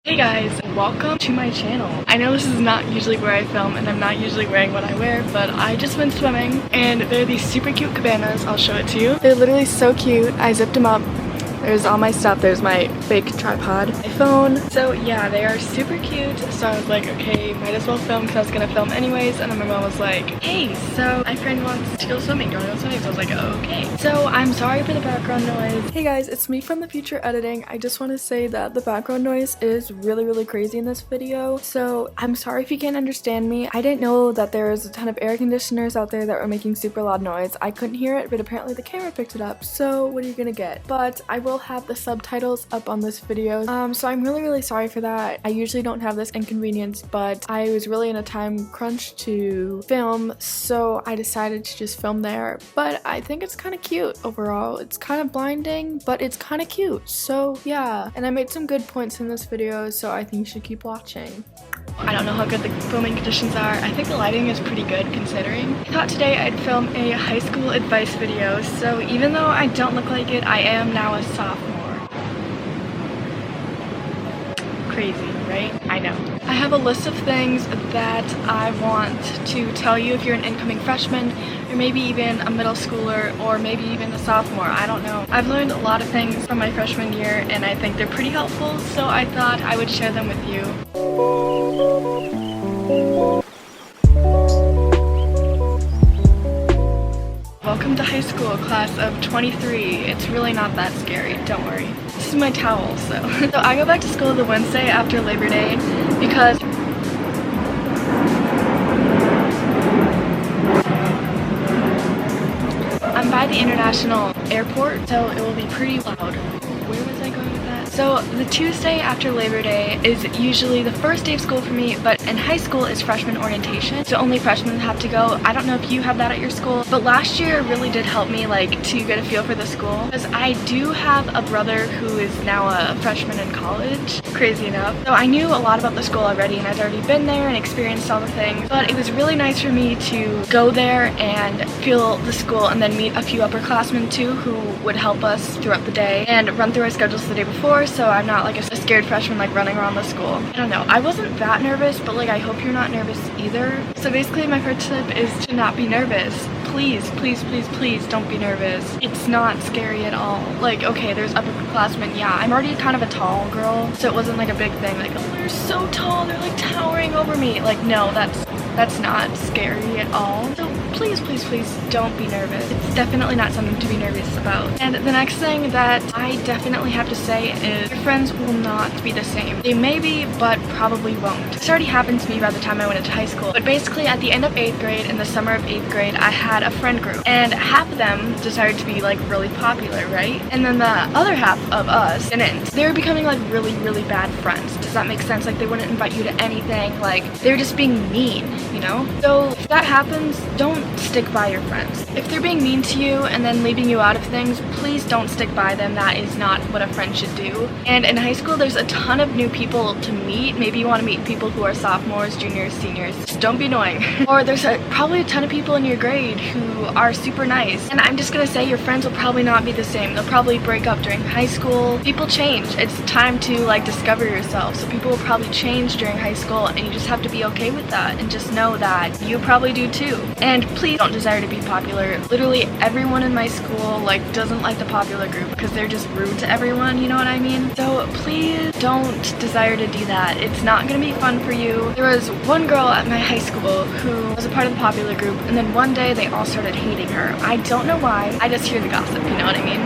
Hey guys, welcome to my channel. I know this is not usually where I film and I'm not usually wearing what I wear, but I just went swimming and there are these super cute cabanas. I'll show it to you. They're literally so cute. I zipped them up. There's all my stuff. There's my fake tripod, my phone. So yeah, they are super cute. So I was like, okay, might as well film because I was gonna film anyways. And then my mom was like, hey, so my friend wants to go swimming. Do you wanna go swimming? So I was like, okay. So I'm sorry for the background noise. Hey guys, it's me from the future editing. I just want to say that the background noise is really crazy in this video. So I'm sorry if you can't understand me. I didn't know that there was a ton of air conditioners out there that were making super loud noise. I couldn't hear it, but apparently the camera picked it up. So what are you gonna get? But I will have the subtitles up on this video, so I'm really sorry for that. I usually don't have this inconvenience, but I was really in a time crunch to film, so I decided to just film there. But I think it's kind of cute overall. It's kind of blinding, but it's kind of cute, so yeah. And I made some good points in this video, so I think you should keep watching. I don't know how good the filming conditions are. I think the lighting is pretty good considering. I thought today I'd film a high school advice video, so even though I don't look like it, I am now a sophomore. Crazy, right? I know. I have a list of things that I want to tell you if you're an incoming freshman, or maybe even a middle schooler, or maybe even a sophomore. I don't know. I've learned a lot of things from my freshman year, and I think they're pretty helpful, so I thought I would share them with you. Welcome to high school, class of 23. It's really not that scary, don't worry. This is my towel, so I go back to school the Wednesday after Labor Day because I'm by the international airport, so it will be pretty loud. Where was I going with that? So the Tuesday after Labor Day is usually the first day of school for me, but in high school is freshman orientation, so only freshmen have to go. I don't know if you have that at your school, but last year really did help me to get a feel for the school, because I do have a brother who is now a freshman in college, crazy enough. So I knew a lot about the school already, and I'd already been there and experienced all the things, but it was really nice for me to go there and feel the school and then meet a few upperclassmen too who would help us throughout the day and run through our schedules the day before, so I'm not like a scared freshman running around the school. I don't know, I wasn't that nervous, but I hope you're not nervous either. So basically my first tip is to not be nervous. Please don't be nervous. It's not scary at all. Okay, there's upperclassmen, yeah, I'm already kind of a tall girl, so it wasn't a big thing, oh, they're so tall, they're towering over me. No, that's not scary at all. So please don't be nervous. It's definitely not something to be nervous about. And the next thing that I definitely have to say is your friends will not be the same. They may be, but probably won't. This already happened to me by the time I went into high school. But basically at the end of 8th grade, in the summer of 8th grade, I had a friend group. And half of them decided to be really popular, right? And then the other half of us didn't. They were becoming really bad friends. Does that make sense? They wouldn't invite you to anything. They were just being mean, you know? So if that happens, don't stick by your friends. If they're being mean to you and then leaving you out of things, please don't stick by them. That is not what a friend should do. And in high school, there's a ton of new people to meet. Maybe you want to meet people who are sophomores, juniors, seniors. Just don't be annoying. Or there's probably a ton of people in your grade who are super nice. And I'm just gonna say your friends will probably not be the same. They'll probably break up during high school. People change. It's time to discover yourself. So people will probably change during high school, and you just have to be okay with that and just know that you probably do too. And please don't desire to be popular. Literally everyone in my school doesn't like the popular group because they're just rude to everyone, you know what I mean? So please don't desire to do that. It's not gonna be fun for you. There was one girl at my high school who was a part of the popular group, and then one day they all started hating her. I don't know why. I just hear the gossip, you know what I mean?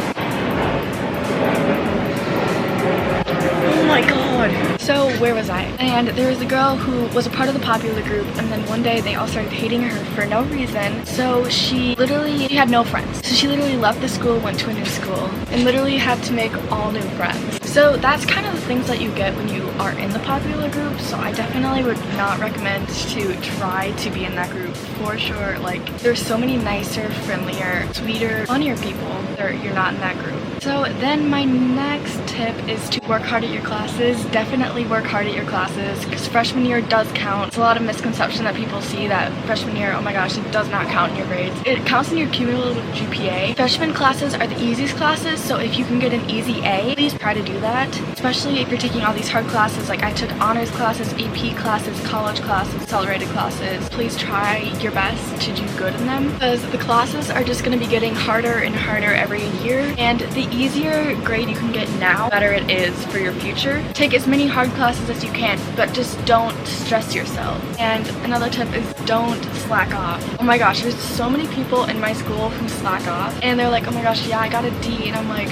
Oh my god. So where was I? And there was a girl who was a part of the popular group, and then one day they all started hating her for no reason. So she had no friends. So she literally left the school, went to a new school, and literally had to make all new friends. So that's kind of the things that you get when you are in the popular group. So I definitely would not recommend to try to be in that group for sure. There's so many nicer, friendlier, sweeter, funnier people that you're not in that group. So then my next tip is to work hard at your classes. Definitely work hard at your classes because freshman year does count. It's a lot of misconception that people see that freshman year, oh my gosh, it does not count in your grades. It counts in your cumulative GPA. Freshman classes are the easiest classes, so if you can get an easy A, please try to do that. Especially if you're taking all these hard classes, like I took honors classes, AP classes, college classes, accelerated classes. Please try your best to do good in them because the classes are just going to be getting harder and harder every year, and the easier grade you can get now, the better it is for your future. Take as many hard classes as you can, but just don't stress yourself. And another tip is don't slack off. Oh my gosh, there's so many people in my school who slack off and they're like, oh my gosh, yeah, I got a D, and I'm like,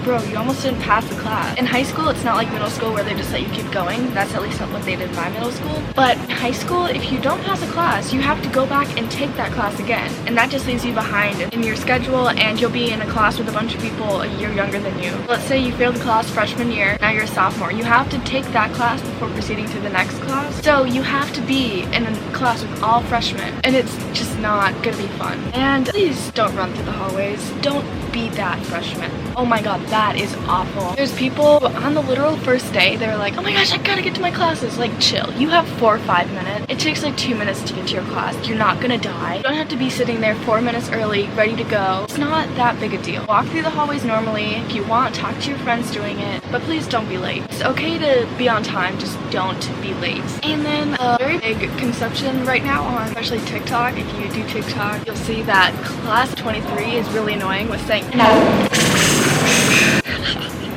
bro, you almost didn't pass the class. In high school, it's not like middle school where they just let you keep going. That's at least not what they did in my middle school. But in high school, if you don't pass a class, you have to go back and take that class again. And that just leaves you behind in your schedule, and you'll be in a class with a bunch of people a year younger than you. Let's say you failed the class freshman year, now you're a sophomore. You have to take that class before proceeding to the next class. So you have to be in a class with all freshmen, and it's just not gonna be fun. And please don't run through the hallways. Don't be that freshman. Oh my god, that is awful. There's people on the literal first day, they're like, oh my gosh, I gotta get to my classes. Like, chill. You have 4 or 5 minutes. It takes like 2 minutes to get to your class. You're not gonna die. You don't have to be sitting there 4 minutes early, ready to go. It's not that big a deal. Walk through the hallways normally. If you want, talk to your friends doing it, but please don't be late. It's okay to be on time, just don't be late. And then a very big conception right now on especially TikTok, if you do TikTok, you'll see that class 23 is really annoying with saying no.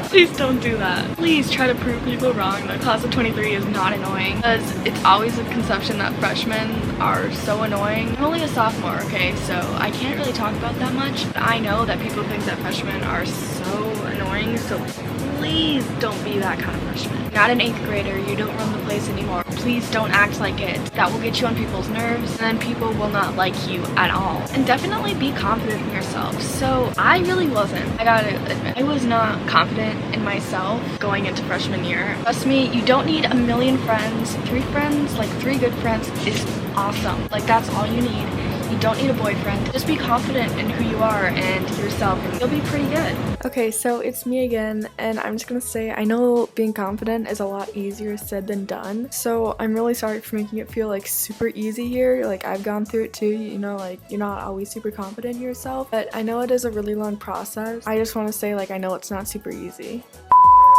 Please don't do that. Please try to prove people wrong that class of 23 is not annoying, because it's always a conception that freshmen are so annoying. I'm only a sophomore, okay, so I can't really talk about that much. But I know that people think that freshmen are so annoying, so please don't be that kind of freshman. You're not an 8th grader, you don't run the place anymore. Please don't act like it. That will get you on people's nerves, and then people will not like you at all. And definitely be confident in yourself. So I really wasn't. I gotta admit, I was not confident in myself going into freshman year. Trust me, you don't need a million friends. 3 friends, like 3 good friends is awesome. Like, that's all you need. You don't need a boyfriend. Just be confident in who you are and yourself, and you'll be pretty good. Okay, so it's me again, and I'm just gonna say I know being confident is a lot easier said than done. So I'm really sorry for making it feel like super easy here. Like, I've gone through it too, you know, like you're not always super confident in yourself, but I know it is a really long process. I just want to say, like, I know it's not super easy.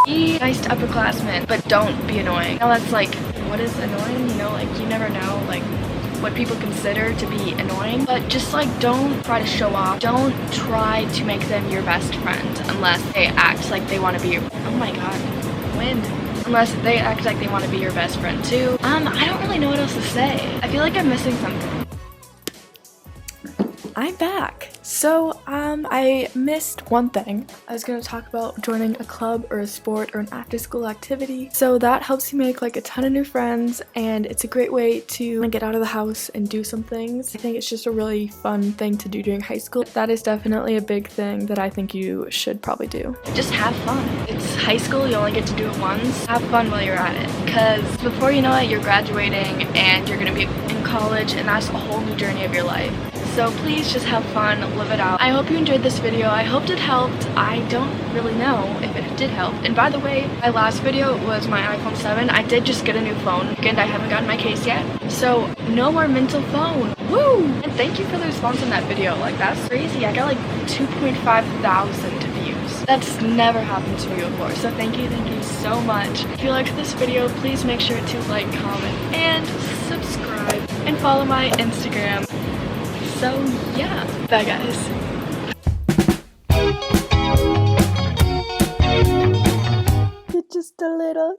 Be nice to upperclassmen, but don't be annoying. Now that's like, what is annoying? You know, like, you never know, like, what people consider to be annoying, but just like don't try to show off. Don't try to make them your best friend unless they act like they want to be your, oh my god, wind. Unless they act like they want to be your best friend too. I don't really know what else to say. I feel like I'm missing something. I'm back. So, I missed one thing. I was gonna talk about joining a club or a sport or an after-school activity. So that helps you make like a ton of new friends, and it's a great way to get out of the house and do some things. I think it's just a really fun thing to do during high school. That is definitely a big thing that I think you should probably do. Just have fun. It's high school, you only get to do it once. Have fun while you're at it, because before you know it, you're graduating and you're gonna be in college, and that's a whole new journey of your life. So please just have fun, live it out. I hope you enjoyed this video. I hoped it helped. I don't really know if it did help. And by the way, my last video was my iPhone 7. I did just get a new phone. Again, I haven't gotten my case yet. So no more mental phone. Woo! And thank you for the response on that video. Like, that's crazy. I got like 2,500 views. That's never happened to me before. So thank you so much. If you liked this video, please make sure to like, comment, and subscribe. And follow my Instagram. So yeah, bye guys. You're just a little